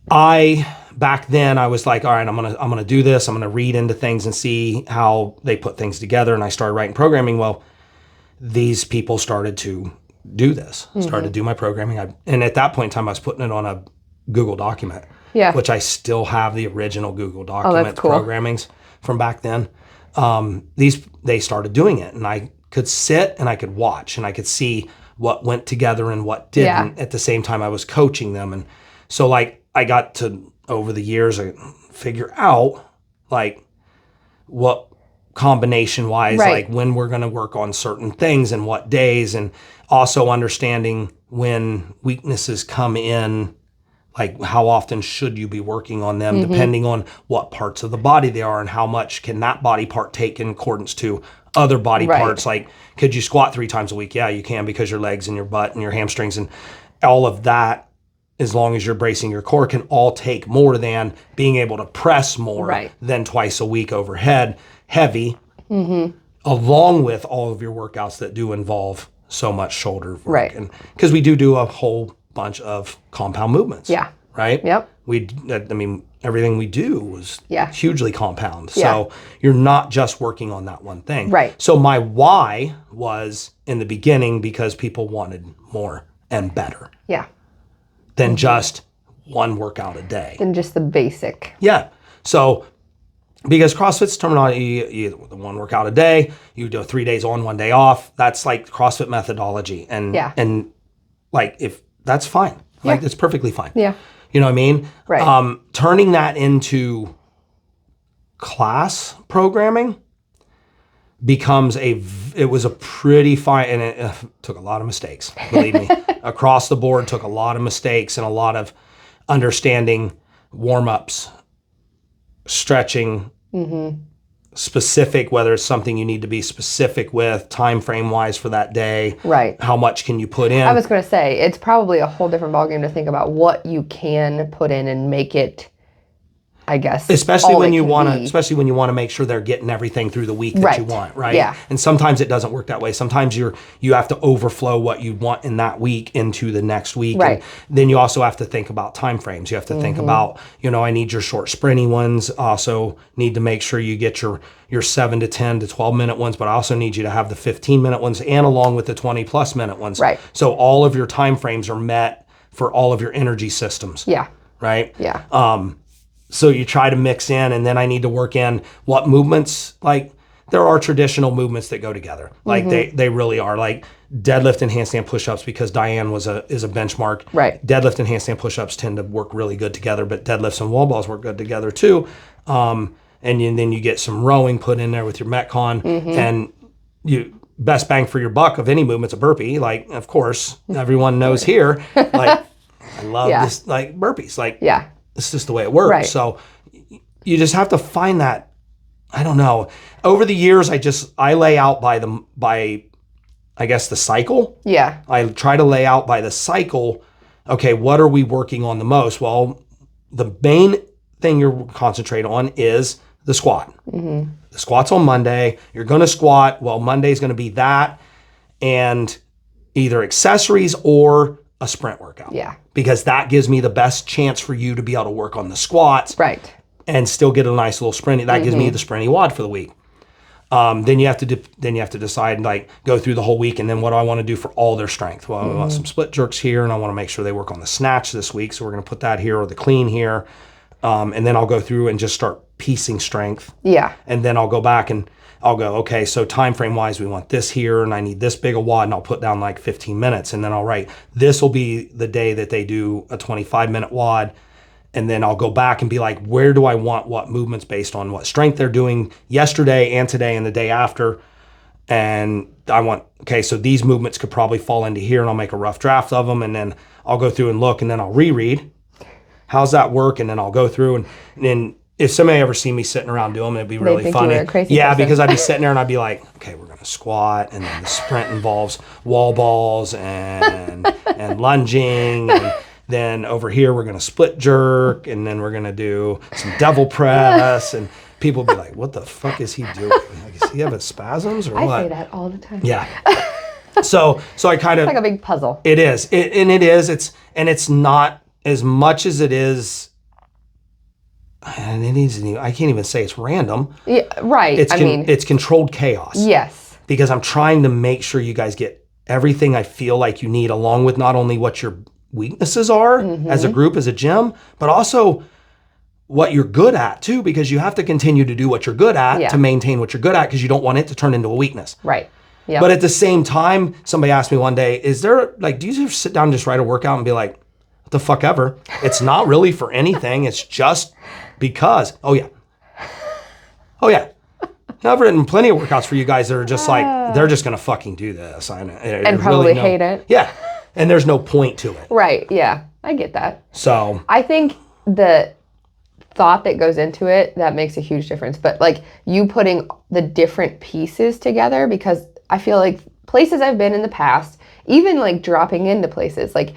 back then I was like, all right, I'm gonna do this. I'm gonna read into things and see how they put things together. And I started writing programming. Well, these people started to do this, started to do my programming. And at that point in time, I was putting it on a Google document, which I still have the original Google document programmings from back then. They started doing it, and I could sit and I could watch and I could see what went together and what didn't at the same time I was coaching them. And so like I got to, over the years, I figure out like what combination wise, like when we're going to work on certain things and what days, and also understanding when weaknesses come in, like how often should you be working on them depending on what parts of the body they are and how much can that body part take in accordance to other body parts. Like, could you squat 3 times a week? Yeah, you can, because your legs and your butt and your hamstrings and all of that, as long as you're bracing your core, can all take more than being able to press more than twice a week overhead, heavy, along with all of your workouts that do involve so much shoulder work. And because we do a whole bunch of compound movements. Yeah. Right? Yep. Everything we do was hugely compound. So you're not just working on that one thing. Right. So my why was in the beginning because people wanted more and better. Yeah. Than just one workout a day. Than just the basic. Yeah. So because CrossFit's terminology, you one workout a day, you do 3 days on, 1 day off. That's like CrossFit methodology. And like, if that's fine. Like, it's perfectly fine. Yeah. You know what I mean? Right. Turning that into class programming becomes it was a pretty fine, and it took a lot of mistakes, believe me. Across the board, took a lot of mistakes and a lot of understanding warm-ups, stretching, specific, whether it's something you need to be specific with time frame wise for that day. Right. How much can you put in? I was going to say, it's probably a whole different ballgame to think about what you can put in and make it, I guess, especially when you want to make sure they're getting everything through the week that you want, right? Yeah. And sometimes it doesn't work that way. Sometimes you have to overflow what you want in that week into the next week. Right. And then you also have to think about time frames. You have to think about, I need your short sprinty ones. Also need to make sure you get your 7 to 10 to 12 minute ones, but I also need you to have the 15-minute ones and along with the 20+ minute ones. Right. So all of your time frames are met for all of your energy systems. Yeah. Right? Yeah. So you try to mix in, and then I need to work in what movements, like there are traditional movements that go together. Like they really are, like deadlift and handstand push-ups, because Diane is a benchmark. Right. Deadlift and handstand push-ups tend to work really good together, but deadlifts and wall balls work good together too. And then you get some rowing put in there with your Metcon, and best bang for your buck of any movement's a burpee. Like, of course, everyone knows here, like I love this, like burpees, like it's just the way it works. Right. So you just have to find that. I don't know. Over the years, I lay out by I guess the cycle. Yeah. I try to lay out by the cycle. Okay, what are we working on the most? Well, the main thing you're concentrate on is the squat. The squat's on Monday. You're going to squat. Well, Monday's going to be that and either accessories or a sprint workout. Yeah. Because that gives me the best chance for you to be able to work on the squats. Right. And still get a nice little sprinty. That gives me the sprinty wad for the week. Then you have to decide, like, go through the whole week, and then what do I want to do for all their strength? Well, I want some split jerks here, and I want to make sure they work on the snatch this week, so we're going to put that here, or the clean here. And then I'll go through and just start piecing strength. Yeah. And then I'll go back and I'll go, okay, so time frame wise, we want this here, and I need this big a wad, and I'll put down like 15 minutes, and then I'll write, this will be the day that they do a 25-minute wad, and then I'll go back and be like, where do I want what movements based on what strength they're doing yesterday and today and the day after, and I want, okay, so these movements could probably fall into here, and I'll make a rough draft of them, and then I'll go through and look, and then I'll reread. How's that work? And then I'll go through, and then if somebody ever see me sitting around doing them, it'd be really funny. You were a crazy person. Because I'd be sitting there and I'd be like, okay, we're gonna squat, and then the sprint involves wall balls and lunging, and then over here we're gonna split jerk, and then we're gonna do some devil press, and people be like, what the fuck is he doing? Like, is he having spasms or what? I say that all the time. Yeah. So I kind of, it's like a big puzzle. It is. It's not as much as it is. And I can't even say it's random. Yeah, right. It's controlled chaos. Yes. Because I'm trying to make sure you guys get everything I feel like you need, along with not only what your weaknesses are as a group, as a gym, but also what you're good at too, because you have to continue to do what you're good at to maintain what you're good at, because you don't want it to turn into a weakness. Right. Yeah. But at the same time, somebody asked me one day, do you just sit down and just write a workout and be like, what the fuck ever? It's not really for anything. It's just because, oh yeah. I've written plenty of workouts for you guys that are just like, they're just going to fucking do this. And probably hate it. Yeah. And there's no point to it. Right. Yeah. I get that. So I think the thought that goes into it, that makes a huge difference. But like you putting the different pieces together, because I feel like places I've been in the past, even like dropping into places, like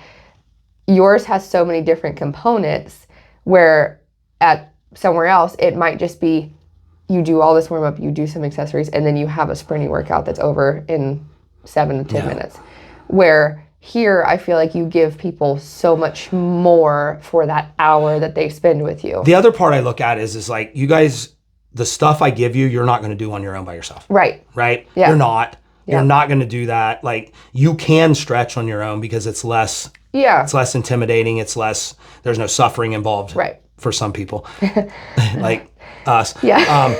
yours has so many different components, where at somewhere else, it might just be you do all this warm up, you do some accessories, and then you have a sprinting workout that's over in 7 to 10 minutes. Where here, I feel like you give people so much more for that hour that they spend with you. The other part I look at is like, you guys, the stuff I give you, you're not going to do on your own by yourself. Right. Right? Yeah. You're not. Yeah. You're not going to do that. Like, you can stretch on your own because it's less. Yeah. It's less intimidating. It's less. There's no suffering involved. Right. For some people, like us. Yeah.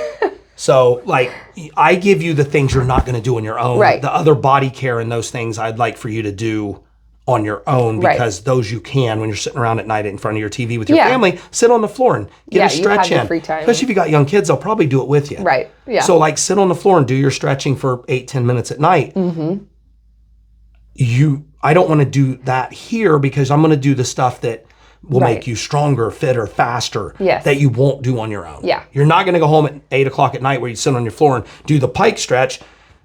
So like, I give you the things you're not going to do on your own. Right. The other body care and those things I'd like for you to do on your own, because those you can when you're sitting around at night in front of your TV with your family. Sit on the floor and get a stretch you have in. the free time. Especially if you got young kids, they'll probably do it with you. Right. Yeah. So like, sit on the floor and do your stretching for 8-10 minutes at night. I don't want to do that here, because I'm going to do the stuff that will Right. make you stronger, fitter, faster, Yes. that you won't do on your own. Yeah. You're not going to go home at 8 o'clock at night where you sit on your floor and do the pike stretch.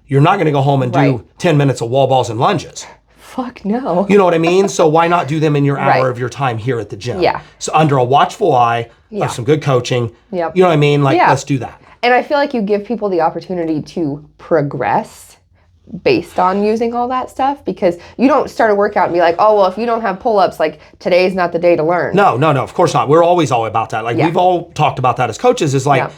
You're not going to go home and Right. do 10 minutes of wall balls and lunges. Fuck no. You know what I mean? So why not do them in your hour Right. of your time here at the gym? Yeah. So under a watchful eye Yeah. of some good coaching, Yep. you know what I mean? Like, Yeah. let's do that. And I feel like you give people the opportunity to progress based on using all that stuff, because you don't start a workout and be like, oh, well, if you don't have pull-ups, like today's not the day to learn. No, of course not. We're always all about that. Like Yeah. we've all talked about that as coaches, is like, Yeah.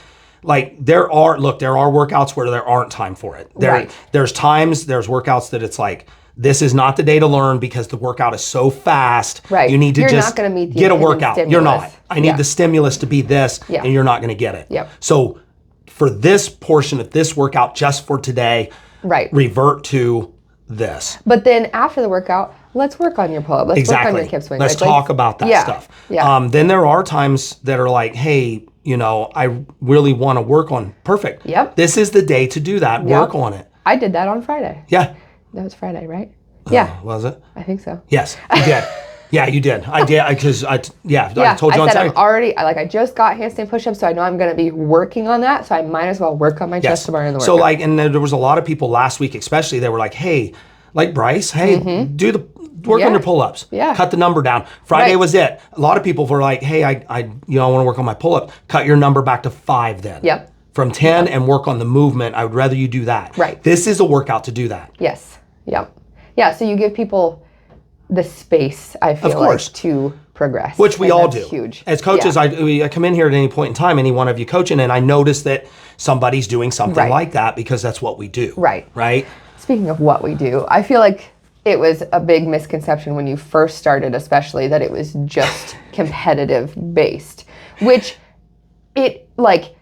like there are workouts where there aren't time for it. Right. There's workouts that it's like, this is not the day to learn because the workout is so fast. Right. You need to You're just not gonna meet the get a intended workout. You're stimulus. not. I need Yeah. the stimulus to be this, Yeah. and you're not going to get it. Yep. So for this portion of this workout, just for today, Right. revert to this. But then after the workout, let's work on your pull-up. Let's work on Exactly. your hip swing. Let's Like, talk about that yeah. stuff. Yeah. Then there are times that are like, hey, you know, I really want to work on perfect. Yep. This is the day to do that. Yep. Work on it. I did that on Friday. Yeah. That was Friday, right? Yeah, Was it? I think so. Yes, you did. Yeah, you did. I did. I told you I on Saturday. said I'm already, I just got handstand push-ups, so I know I'm going to be working on that, so I might as well work on my chest tomorrow in the workout. So like, and there was a lot of people last week, especially, they were like, hey, like Bryce, hey, do the work Yeah. on your pull-ups. Yeah. Cut the number down. Friday Right. was it. A lot of people were like, hey, I want to work on my pull-up. Cut your number back to 5 then. Yep. From 10 and work on the movement. I would rather you do that. Right. This is a workout to do that. Yes. Yep. Yeah, so you give people the space, I feel course. like, to progress. Which we and all that's do. Huge. As coaches, Yeah. I come in here at any point in time, any one of you coaching, and I notice that somebody's doing something Right. like that because that's what we do. Right. Right? Speaking of what we do, I feel like it was a big misconception when you first started, especially, that it was just competitive based, which it, like,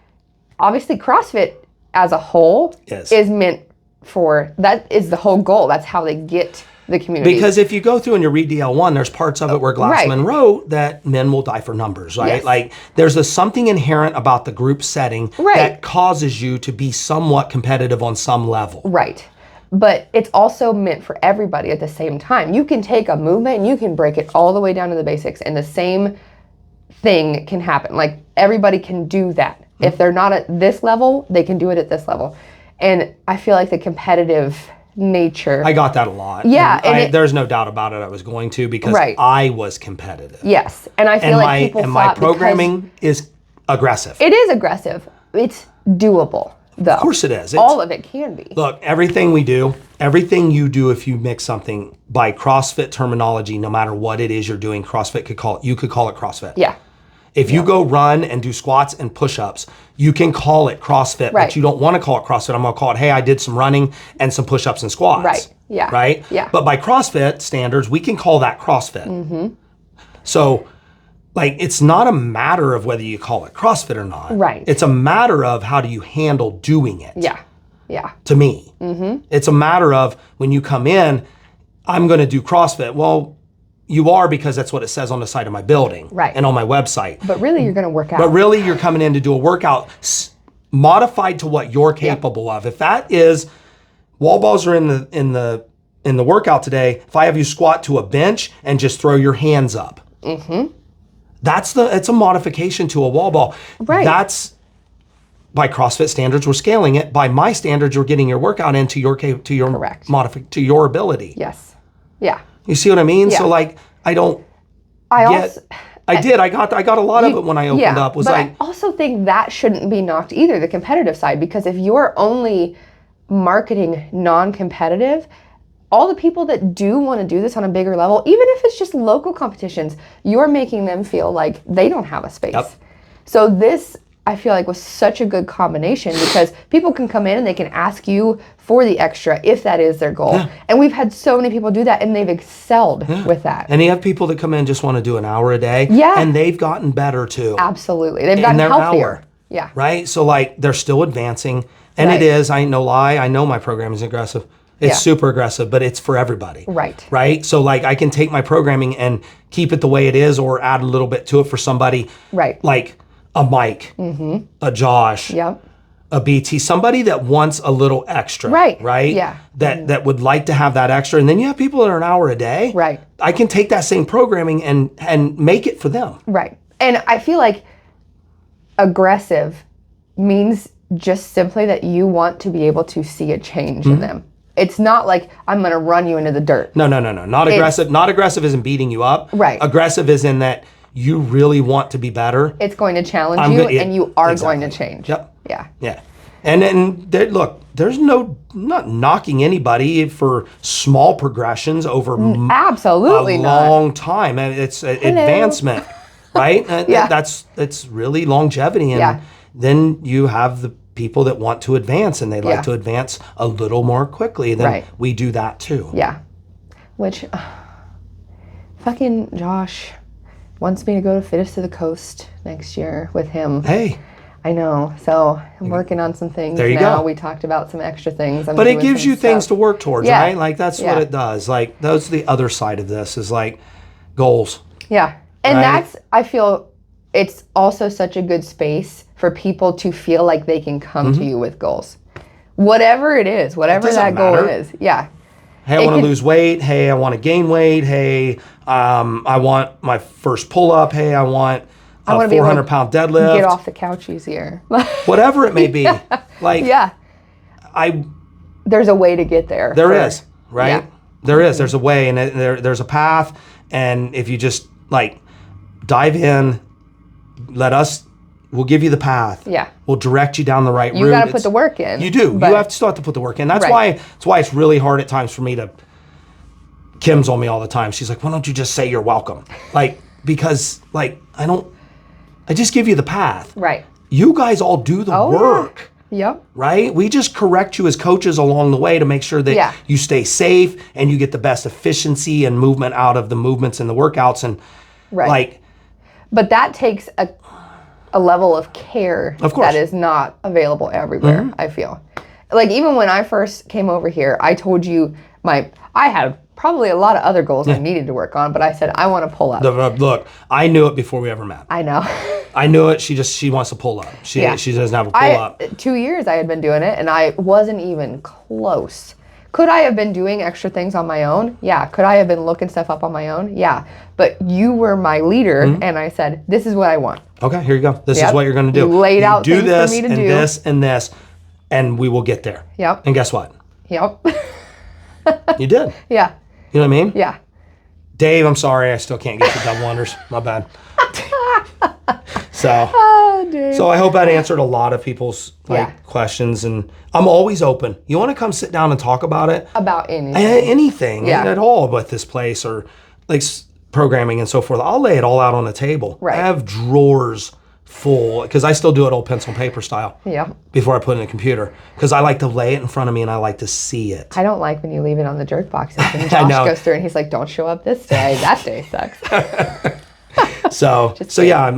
obviously CrossFit as a whole is meant for, that is the whole goal. That's how they get the community. Because if you go through and you read DL1, there's parts of it where Glassman wrote that men will die for numbers, right? Yes. Like there's something inherent about the group setting Right. that causes you to be somewhat competitive on some level. Right. But it's also meant for everybody at the same time. You can take a movement and you can break it all the way down to the basics, and the same thing can happen. Like everybody can do that. Mm-hmm. If they're not at this level, they can do it at this level. And I feel like the competitive nature. I got that a lot. Yeah, and there's no doubt about it. I was going to because Right. I was competitive. Yes. And I feel And like people my thought programming is aggressive. it is aggressive. It's doable, though. Of course it is. All of it can be. Look, everything we do, everything you do, if you mix something by CrossFit terminology, no matter what it is you're doing, CrossFit you could call it CrossFit. Yeah. If you go run and do squats and push-ups, you can call it CrossFit, Right. but you don't want to call it CrossFit. I'm going to call it, hey, I did some running and some push-ups and squats. Right. Yeah. Right? Yeah. But by CrossFit standards, we can call that CrossFit. Mm-hmm. So, like, it's not a matter of whether you call it CrossFit or not. Right. It's a matter of how do you handle doing it. Yeah. Yeah. To me. Mm-hmm. It's a matter of when you come in, I'm going to do CrossFit. Well, you are because that's what it says on the side of my building Right. and on my website. But really, you're going to work out. But really, you're coming in to do a workout modified to what you're capable of. If that is wall balls are in the workout today, if I have you squat to a bench and just throw your hands up, it's a modification to a wall ball. Right. That's by CrossFit standards, we're scaling it. By my standards, you're getting your workout into your Correct. to your ability. Yes. Yeah. You see what I mean? Yeah. So like, I don't. I get, also. I did. I got a lot of it when I opened up. Was but like, I also think that shouldn't be knocked either, the competitive side, because if you're only marketing non-competitive, all the people that do want to do this on a bigger level, even if it's just local competitions, you're making them feel like they don't have a space. Yep. So this, I feel like, was such a good combination because people can come in and they can ask you for the extra if that is their goal. Yeah. And we've had so many people do that and they've excelled with that. and you have people that come in just want to do an hour a day. Yeah. And they've gotten better too. Absolutely. They've gotten their healthier. hour. Yeah. Right? So like they're still advancing. And Right. it is, I ain't no lie. I know my program is aggressive. It's Yeah. super aggressive, but it's for everybody. Right. Right? So like I can take my programming and keep it the way it is or add a little bit to it for somebody. Right. Like a Mike, a Josh, Yep. a BT, somebody that wants a little extra, Right. right? Yeah. That would like to have that extra. And then you have people that are an hour a day. Right. I can take that same programming and make it for them. Right. And I feel like aggressive means just simply that you want to be able to see a change in them. It's not like I'm going to run you into the dirt. No. Not aggressive. Not aggressive isn't beating you up. Right. Aggressive is in that you really want to be better. It's going to challenge you, and you are going to change. Yep. Yeah. Yeah. And look, there's not knocking anybody for small progressions over Absolutely a not. long time. And it's advancement, right? Yeah. That's really longevity. And Yeah. then you have the people that want to advance, and they like to advance a little more quickly. Then we do that too. Yeah. Which, fucking Josh wants me to go to Fittest to the Coast next year with him. Hey. I know. So I'm working on some things There you now. go. We talked about some extra things. But it gives you things to work towards, Yeah. right? Like that's what it does. Like that's the other side of this is like goals. Yeah. And Right? I feel it's also such a good space for people to feel like they can come to you with goals. Whatever it is, whatever doesn't that goal matter. is. Yeah. Hey, I want to lose weight. Hey, I want to gain weight. Hey, I want my first pull up. Hey, I want a wanna be able to 400-pound deadlift. Get off the couch easier. Whatever it may be. Like Yeah. I There's a way to get there. there is, right? Yeah. There is. There's a way, and there's a path. And if you just like dive in, we'll give you the path. Yeah. We'll direct you down the right route. You got to put the work in. You do. but- You have to still have to put the work in. That's Right. why it's really hard at times for me to. Kim's on me all the time. She's like, "Why don't you just say you're welcome?" Like because like I just give you the path. Right. You guys all do the work. Yep. Right? We just correct you as coaches along the way to make sure that you stay safe and you get the best efficiency and movement out of the movements and the workouts and like. But that takes a level of care Of course. that is not available everywhere, I feel. Like even when I first came over here, I told you I had probably a lot of other goals I needed to work on, but I said I want to pull up. Look, I knew it before we ever met. I know. I knew it. She wants to pull up. She doesn't have a pull up. 2 years I had been doing it and I wasn't even close. Could I have been doing extra things on my own? Yeah. Could I have been looking stuff up on my own? Yeah. But you were my leader and I said, this is what I want. Okay, here you go. This is what you're going to do. You laid out do things this for me to and do. this and this, and we will get there. Yep. And guess what? Yep. You did. Yeah. You know what I mean? Yeah. Dave, I'm sorry. I still can't get you double unders. My bad. So, Oh, dude. so I hope that answered a lot of people's questions, and I'm always open. You want to come sit down and talk about it? About anything. Anything at all with this place or like programming and so forth. I'll lay it all out on the table. Right. I have drawers full because I still do it old pencil and paper style. Yeah. Before I put it in a computer because I like to lay it in front of me and I like to see it. I don't like when you leave it on the jerk boxes and I Josh know. goes through and he's like, don't show up this day. That day sucks. So yeah,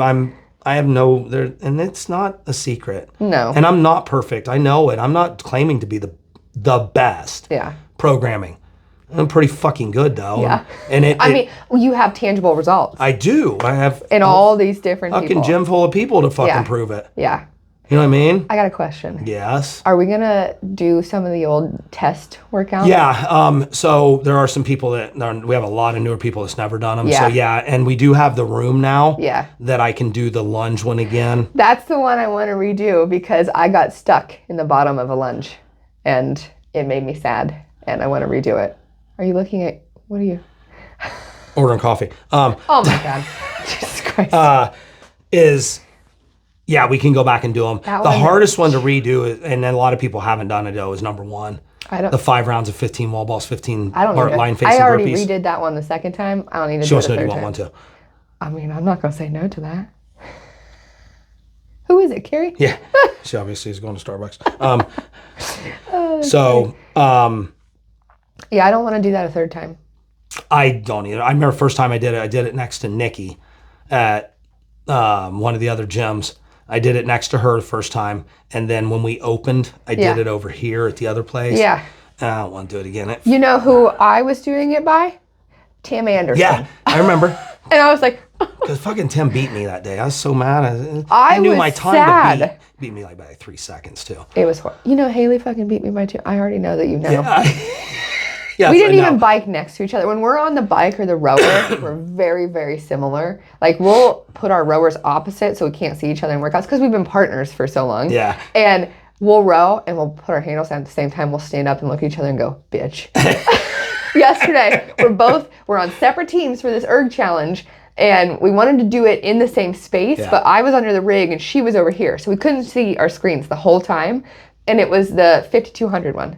I have no there, and it's not a secret. No. And I'm not perfect. I know it. I'm not claiming to be the best. Yeah. Programming. I'm pretty fucking good though. Yeah. And I mean, you have tangible results. I do. I have in all these different fucking people. gym full of people to fucking prove it. Yeah. You know what I mean? I got a question. Yes. Are we going to do some of the old test workouts? Yeah. So there are some people we have a lot of newer people that's never done them. Yeah. So yeah, and we do have the room now. Yeah. That I can do the lunge one again. That's the one I want to redo because I got stuck in the bottom of a lunge and it made me sad and I want to redo it. Are you looking at, what are you? Ordering coffee. Oh my God. Jesus Christ. Yeah, we can go back and do them. That The one- hardest one to redo, and then a lot of people haven't done it though, is number one. I don't. The 5 rounds of 15 wall balls, 15 I don't need to. line facing I already burpees. redid that one the second time. I don't need to She do wants it to a know third you want time. one too. I mean, I'm not going to say no to that. Who is it, Carrie? Yeah, she obviously is going to Starbucks. Yeah, I don't want to do that a third time. I don't either. I remember first time I did it next to Nikki at one of the other gyms. I did it next to her the first time, and then when we opened, I did it over here at the other place. Yeah. I don't want to do it again. You know who I was doing it by? Tim Anderson. Yeah, I remember. And I was like, Because fucking Tim beat me that day. I was so mad. I knew was my time sad. to beat me like by 3 seconds too. It was horrible. You know, Haley fucking beat me by 2. I already know that you know. Yes, we didn't even bike next to each other. When we're on the bike or the rower, we're very, very similar. Like, we'll put our rowers opposite so we can't see each other in workouts because we've been partners for so long. Yeah. And we'll row and we'll put our handles down at the same time. We'll stand up and look at each other and go, bitch. Yesterday, we're on separate teams for this erg challenge. And we wanted to do it in the same space, but I was under the rig and she was over here. So we couldn't see our screens the whole time. And it was the 5200 one.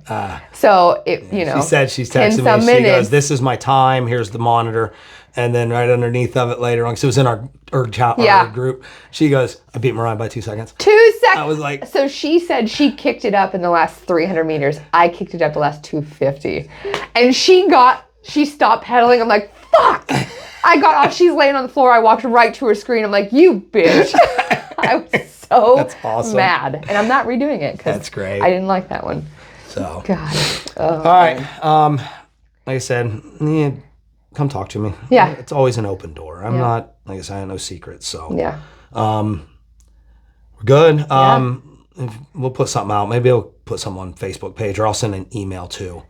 So it, you know. She said she's texting me. She goes, "This is my time. Here's the monitor." And then right underneath of it later on, because it was in our group, she goes, "I beat Mariah by 2 seconds." 2 seconds. I was like, so she said she kicked it up in the last 300 meters. I kicked it up the last 250, and she stopped pedaling. I'm like, fuck. I got off. She's laying on the floor. I walked right to her screen. I'm like, you bitch. I was so That's awesome. mad, and I'm not redoing it because that's great. I didn't like that one. So God. All right. Like I said, come talk to me. Yeah. It's always an open door. I'm not, like I said, I have no secrets. So yeah. We're good. If we'll put something out. Maybe I'll put something on Facebook page, or I'll send an email to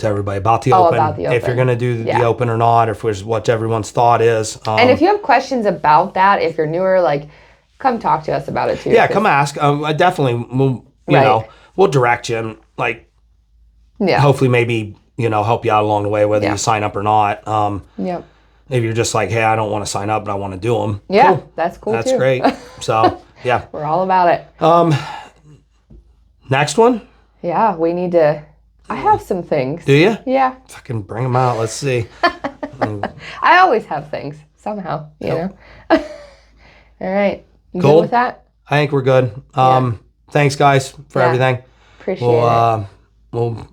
everybody about the open. About the open. If you're gonna do the open or not, or if it's what everyone's thought is. And if you have questions about that, if you're newer, like, come talk to us about it too. Yeah, come ask. I definitely will. You know, we'll direct you and hopefully maybe help you out along the way, whether you sign up or not. Maybe you're just like, hey, I don't want to sign up, but I want to do them. Yeah, cool. That's cool. That's too. great. So yeah, we're all about it. Next one. Yeah, we need to. I have some things. Do you? Yeah. Fucking bring them out. Let's see. I always have things somehow. You know. All right. You cool. good with that? I think we're good. Thanks, guys, for everything. Appreciate it. We'll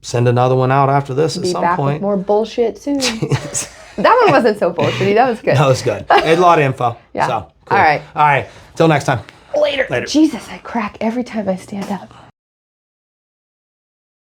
send another one out after this at some back point. With more bullshit soon. That one wasn't so bullshitty. That was good. That was good. I had a lot of info. Yeah. So, All cool. right. All right. Till next time. Later. Jesus, I crack every time I stand up.